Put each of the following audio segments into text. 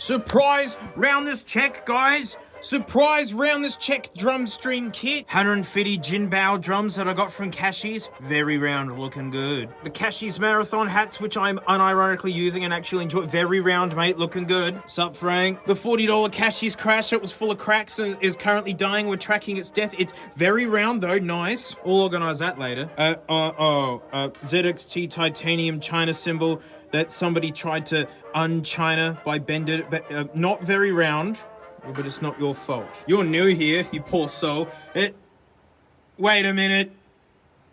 Surprise roundness check, guys. Surprise roundness check drum string kit. 150 Cymbal drums that I got from Cashies. Very round, looking good. The Cashies Marathon hats, which I'm unironically using and actually enjoy. Very round, mate, looking good. Sup, Frank? The $40 Cashies crash, it was full of cracks and is currently dying. We're tracking its death. It's very round though, nice. I'll organize that later. ZXT titanium China cymbal that somebody tried to un-China by bending it, but not very round. But it's not your fault. You're new here, you poor soul. Wait a minute.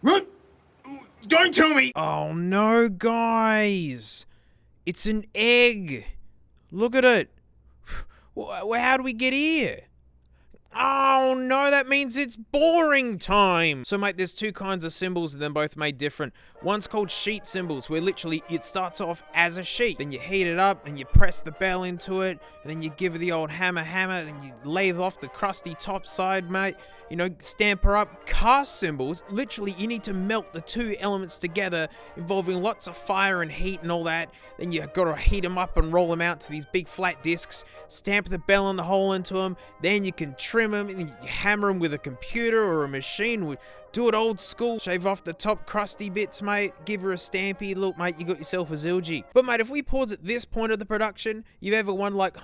What? Don't tell me! Oh no, guys. It's an egg. Look at it. How do we get here? Oh no, that means it's boring time. So mate, there's two kinds of cymbals and they're both made different. One's called sheet cymbals, where literally it starts off as a sheet. Then you heat it up and you press the bell into it, and then you give it the old hammer, and you lathe off the crusty top side, mate. You know, stamp her up. Cast cymbals, literally you need to melt the two elements together, involving lots of fire and heat and all that. Then you gotta heat them up and roll them out to these big flat discs, stamp the bell and the hole into them, then you can trim them and you hammer them with a computer or a machine. Do it old school, shave off the top crusty bits, mate, give her a stampy, look mate, you got yourself a Zildji. But mate, if we pause at this point of the production, you've ever wondered like,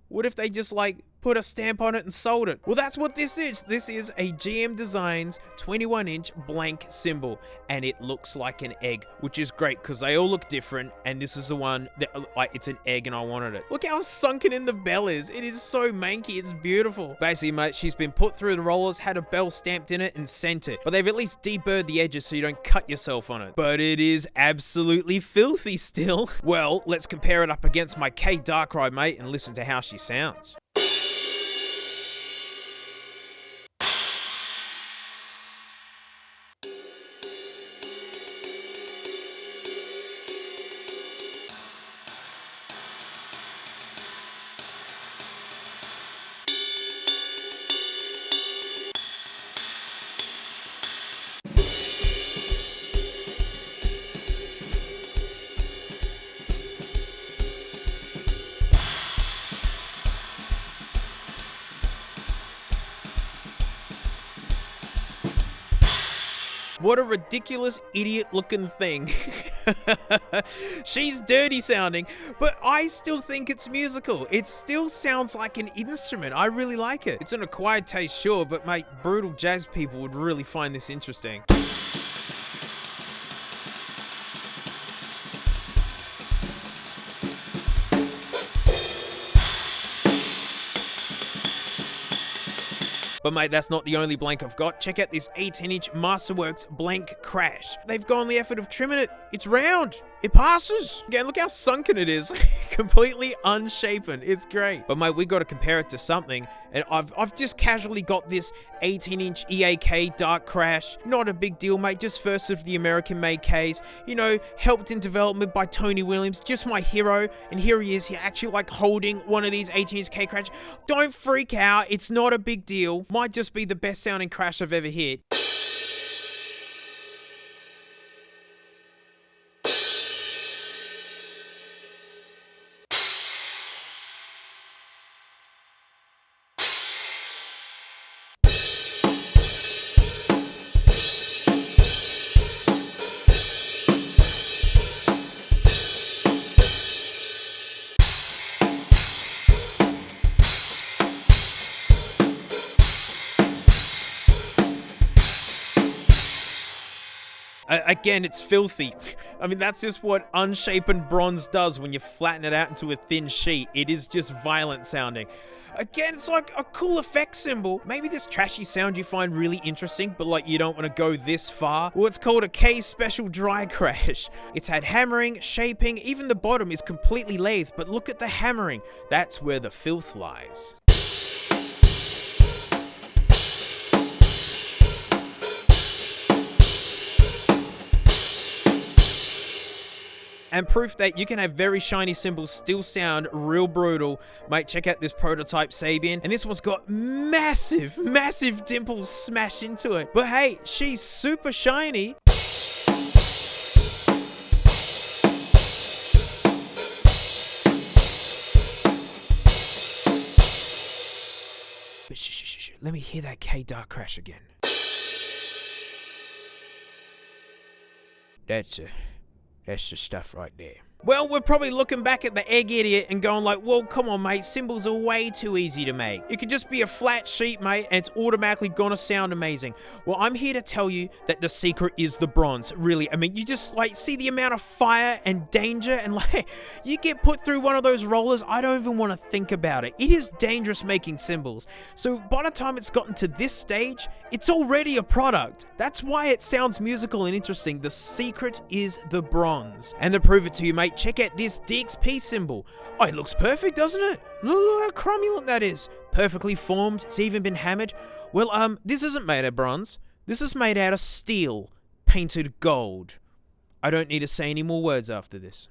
what if they just like put a stamp on it and sold it? Well, that's what this is. This is a GM Designs 21-inch blank cymbal, and it looks like an egg, which is great because they all look different, and this is the one that, like, it's an egg and I wanted it. Look how sunken in the bell is. It is so manky, it's beautiful. Basically, mate, she's been put through the rollers, had a bell stamped in it, and sent it. But they've at least deburred the edges so you don't cut yourself on it. But it is absolutely filthy still. Well, let's compare it up against my K Darkrai, mate, and listen to how she sounds. What a ridiculous idiot looking thing. She's dirty sounding, but I still think it's musical. It still sounds like an instrument. I really like it. It's an acquired taste, sure, but mate, brutal jazz people would really find this interesting. But mate, that's not the only blank I've got. Check out this 18-inch Masterworks blank crash. They've gone the effort of trimming it. It's round. It passes. Again, look how sunken it is. Completely unshapen. It's great. But mate, we got to compare it to something. And I've just casually got this 18-inch EAK Dark Crash. Not a big deal, mate. Just first of the American-made Ks. You know, helped in development by Tony Williams. Just my hero. And here he is. He actually like holding one of these 18-inch K Crash. Don't freak out. It's not a big deal. Might just be the best sounding crash I've ever hit. Again, it's filthy. I mean, that's just what unshapen bronze does when you flatten it out into a thin sheet. It is just violent sounding. Again, it's like a cool effect cymbal. Maybe this trashy sound you find really interesting, but like you don't want to go this far. Well, it's called a K Special Dry Crash. It's had hammering, shaping, even the bottom is completely lathed, but look at the hammering. That's where the filth lies. And proof that you can have very shiny cymbals still sound real brutal. Mate, check out this prototype Sabian. And this one's got massive, massive dimples smashed into it. But hey, she's super shiny. But shh. Let me hear that K-Dark crash again. That's the stuff right there. Well, we're probably looking back at the egg idiot and going like, well, come on, mate, cymbals are way too easy to make. It could just be a flat sheet, mate, and it's automatically gonna sound amazing. Well, I'm here to tell you that the secret is the bronze, really. I mean, you just, like, see the amount of fire and danger, and, like, you get put through one of those rollers, I don't even want to think about it. It is dangerous making cymbals. So by the time it's gotten to this stage, it's already a product. That's why it sounds musical and interesting. The secret is the bronze. And to prove it to you, mate, check out this DXP cymbal. Oh, it looks perfect, doesn't it? Look how crummy that is. Perfectly formed. It's even been hammered. Well, this isn't made of bronze. This is made out of steel, painted gold. I don't need to say any more words after this.